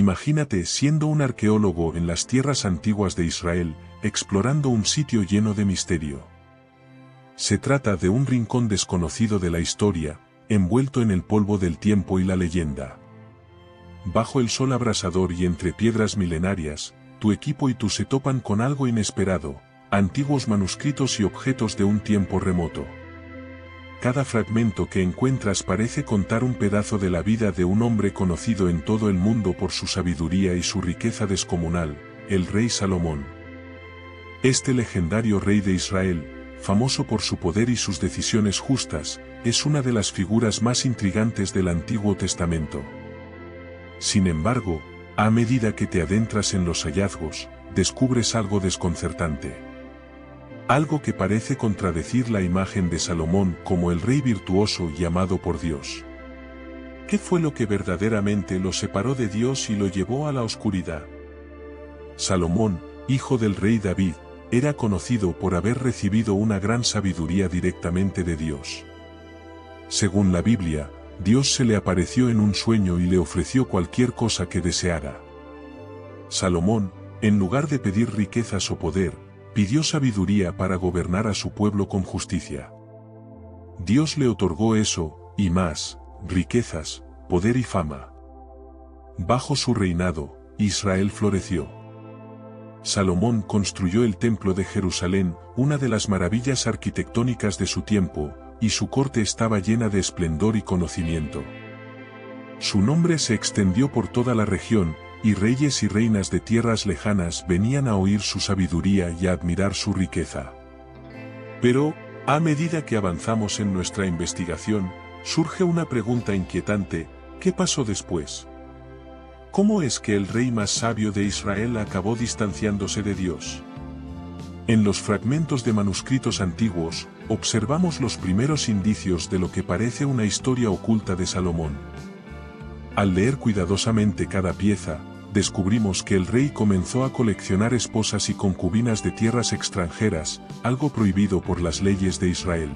Imagínate siendo un arqueólogo en las tierras antiguas de Israel, explorando un sitio lleno de misterio. Se trata de un rincón desconocido de la historia, envuelto en el polvo del tiempo y la leyenda. Bajo el sol abrasador y entre piedras milenarias, tu equipo y tú se topan con algo inesperado, antiguos manuscritos y objetos de un tiempo remoto. Cada fragmento que encuentras parece contar un pedazo de la vida de un hombre conocido en todo el mundo por su sabiduría y su riqueza descomunal, el rey Salomón. Este legendario rey de Israel, famoso por su poder y sus decisiones justas, es una de las figuras más intrigantes del Antiguo Testamento. Sin embargo, a medida que te adentras en los hallazgos, descubres algo desconcertante. Algo que parece contradecir la imagen de Salomón como el rey virtuoso y amado por Dios. ¿Qué fue lo que verdaderamente lo separó de Dios y lo llevó a la oscuridad? Salomón, hijo del rey David, era conocido por haber recibido una gran sabiduría directamente de Dios. Según la Biblia, Dios se le apareció en un sueño y le ofreció cualquier cosa que deseara. Salomón, en lugar de pedir riquezas o poder, pidió sabiduría para gobernar a su pueblo con justicia. Dios le otorgó eso, y más, riquezas, poder y fama. Bajo su reinado, Israel floreció. Salomón construyó el Templo de Jerusalén, una de las maravillas arquitectónicas de su tiempo, y su corte estaba llena de esplendor y conocimiento. Su nombre se extendió por toda la región, y reyes y reinas de tierras lejanas venían a oír su sabiduría y a admirar su riqueza. Pero, a medida que avanzamos en nuestra investigación, surge una pregunta inquietante: ¿qué pasó después? ¿Cómo es que el rey más sabio de Israel acabó distanciándose de Dios? En los fragmentos de manuscritos antiguos, observamos los primeros indicios de lo que parece una historia oculta de Salomón. Al leer cuidadosamente cada pieza, descubrimos que el rey comenzó a coleccionar esposas y concubinas de tierras extranjeras, algo prohibido por las leyes de Israel.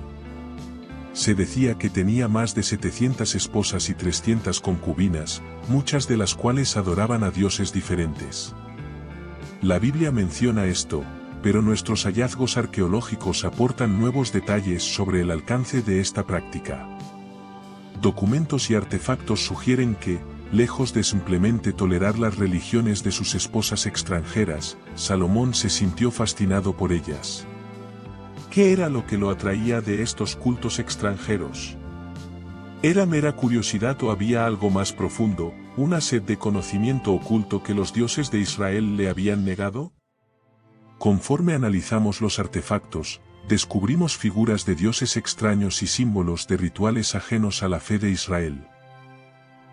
Se decía que tenía más de 700 esposas y 300 concubinas, muchas de las cuales adoraban a dioses diferentes. La Biblia menciona esto, pero nuestros hallazgos arqueológicos aportan nuevos detalles sobre el alcance de esta práctica. Documentos y artefactos sugieren que, lejos de simplemente tolerar las religiones de sus esposas extranjeras, Salomón se sintió fascinado por ellas. ¿Qué era lo que lo atraía de estos cultos extranjeros? ¿Era mera curiosidad o había algo más profundo, una sed de conocimiento oculto que los dioses de Israel le habían negado? Conforme analizamos los artefactos, descubrimos figuras de dioses extraños y símbolos de rituales ajenos a la fe de Israel.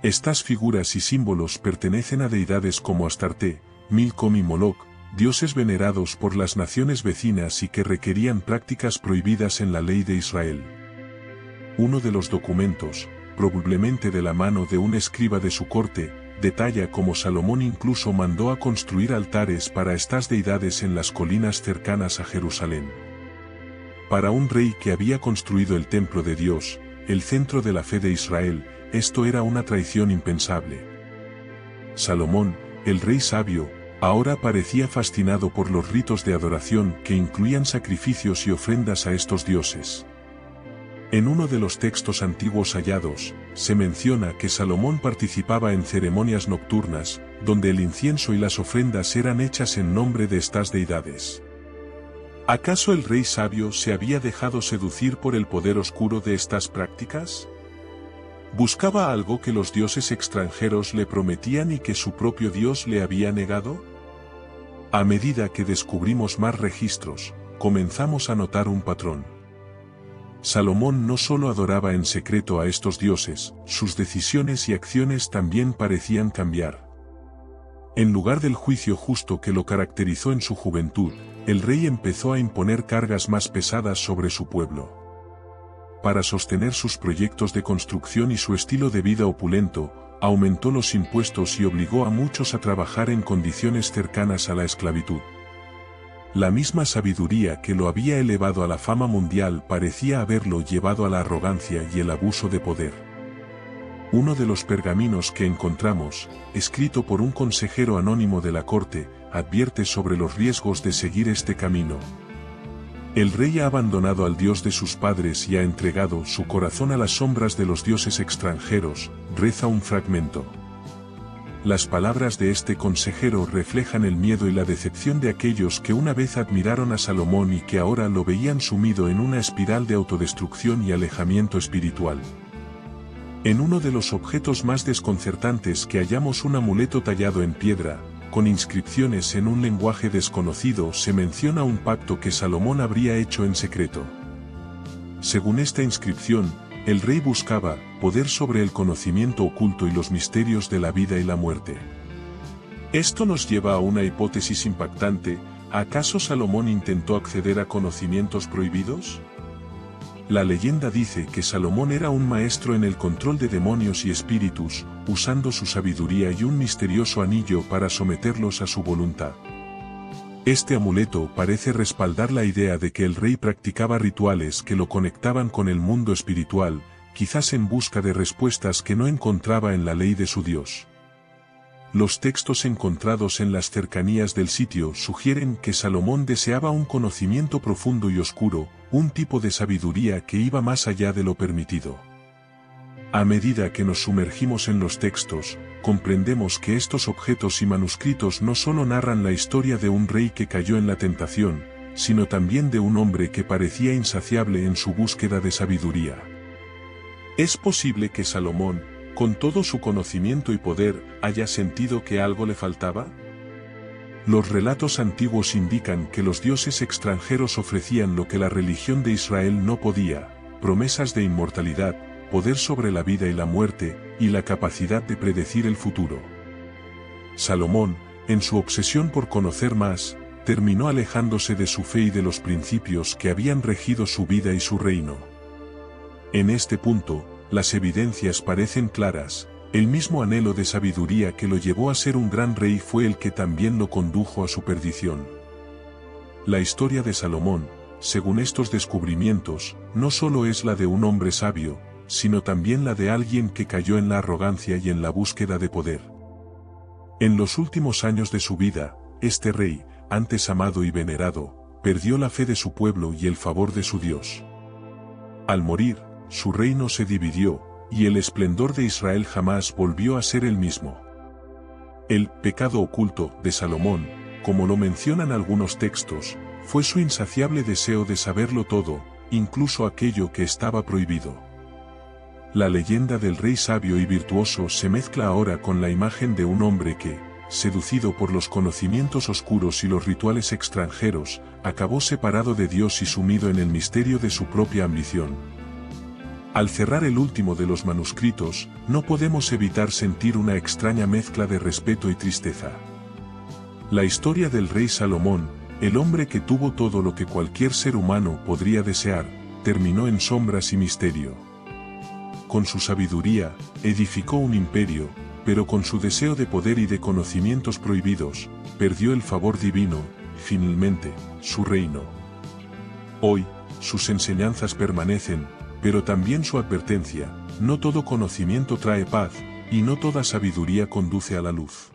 Estas figuras y símbolos pertenecen a deidades como Astarte, Milcom y Moloch, dioses venerados por las naciones vecinas y que requerían prácticas prohibidas en la ley de Israel. Uno de los documentos, probablemente de la mano de un escriba de su corte, detalla cómo Salomón incluso mandó a construir altares para estas deidades en las colinas cercanas a Jerusalén. Para un rey que había construido el templo de Dios, el centro de la fe de Israel, esto era una traición impensable. Salomón, el rey sabio, ahora parecía fascinado por los ritos de adoración que incluían sacrificios y ofrendas a estos dioses. En uno de los textos antiguos hallados, se menciona que Salomón participaba en ceremonias nocturnas, donde el incienso y las ofrendas eran hechas en nombre de estas deidades. ¿Acaso el rey sabio se había dejado seducir por el poder oscuro de estas prácticas? ¿Buscaba algo que los dioses extranjeros le prometían y que su propio Dios le había negado? A medida que descubrimos más registros, comenzamos a notar un patrón. Salomón no solo adoraba en secreto a estos dioses, sus decisiones y acciones también parecían cambiar. En lugar del juicio justo que lo caracterizó en su juventud, el rey empezó a imponer cargas más pesadas sobre su pueblo. Para sostener sus proyectos de construcción y su estilo de vida opulento, aumentó los impuestos y obligó a muchos a trabajar en condiciones cercanas a la esclavitud. La misma sabiduría que lo había elevado a la fama mundial parecía haberlo llevado a la arrogancia y el abuso de poder. Uno de los pergaminos que encontramos, escrito por un consejero anónimo de la corte, advierte sobre los riesgos de seguir este camino. El rey ha abandonado al Dios de sus padres y ha entregado su corazón a las sombras de los dioses extranjeros, reza un fragmento. Las palabras de este consejero reflejan el miedo y la decepción de aquellos que una vez admiraron a Salomón y que ahora lo veían sumido en una espiral de autodestrucción y alejamiento espiritual. En uno de los objetos más desconcertantes que hallamos un amuleto tallado en piedra, con inscripciones en un lenguaje desconocido, se menciona un pacto que Salomón habría hecho en secreto. Según esta inscripción, el rey buscaba poder sobre el conocimiento oculto y los misterios de la vida y la muerte. Esto nos lleva a una hipótesis impactante: ¿acaso Salomón intentó acceder a conocimientos prohibidos? La leyenda dice que Salomón era un maestro en el control de demonios y espíritus, usando su sabiduría y un misterioso anillo para someterlos a su voluntad. Este amuleto parece respaldar la idea de que el rey practicaba rituales que lo conectaban con el mundo espiritual, quizás en busca de respuestas que no encontraba en la ley de su Dios. Los textos encontrados en las cercanías del sitio sugieren que Salomón deseaba un conocimiento profundo y oscuro, un tipo de sabiduría que iba más allá de lo permitido. A medida que nos sumergimos en los textos, comprendemos que estos objetos y manuscritos no solo narran la historia de un rey que cayó en la tentación, sino también de un hombre que parecía insaciable en su búsqueda de sabiduría. ¿Es posible que Salomón, con todo su conocimiento y poder, haya sentido que algo le faltaba? Los relatos antiguos indican que los dioses extranjeros ofrecían lo que la religión de Israel no podía: promesas de inmortalidad, poder sobre la vida y la muerte, y la capacidad de predecir el futuro. Salomón, en su obsesión por conocer más, terminó alejándose de su fe y de los principios que habían regido su vida y su reino. En este punto, las evidencias parecen claras: el mismo anhelo de sabiduría que lo llevó a ser un gran rey fue el que también lo condujo a su perdición. La historia de Salomón, según estos descubrimientos, no solo es la de un hombre sabio, sino también la de alguien que cayó en la arrogancia y en la búsqueda de poder. En los últimos años de su vida, este rey, antes amado y venerado, perdió la fe de su pueblo y el favor de su Dios. Al morir, su reino se dividió, y el esplendor de Israel jamás volvió a ser el mismo. El pecado oculto de Salomón, como lo mencionan algunos textos, fue su insaciable deseo de saberlo todo, incluso aquello que estaba prohibido. La leyenda del rey sabio y virtuoso se mezcla ahora con la imagen de un hombre que, seducido por los conocimientos oscuros y los rituales extranjeros, acabó separado de Dios y sumido en el misterio de su propia ambición. Al cerrar el último de los manuscritos, no podemos evitar sentir una extraña mezcla de respeto y tristeza. La historia del rey Salomón, el hombre que tuvo todo lo que cualquier ser humano podría desear, terminó en sombras y misterio. Con su sabiduría, edificó un imperio, pero con su deseo de poder y de conocimientos prohibidos, perdió el favor divino, finalmente, su reino. Hoy, sus enseñanzas permanecen, pero también su advertencia: no todo conocimiento trae paz, y no toda sabiduría conduce a la luz.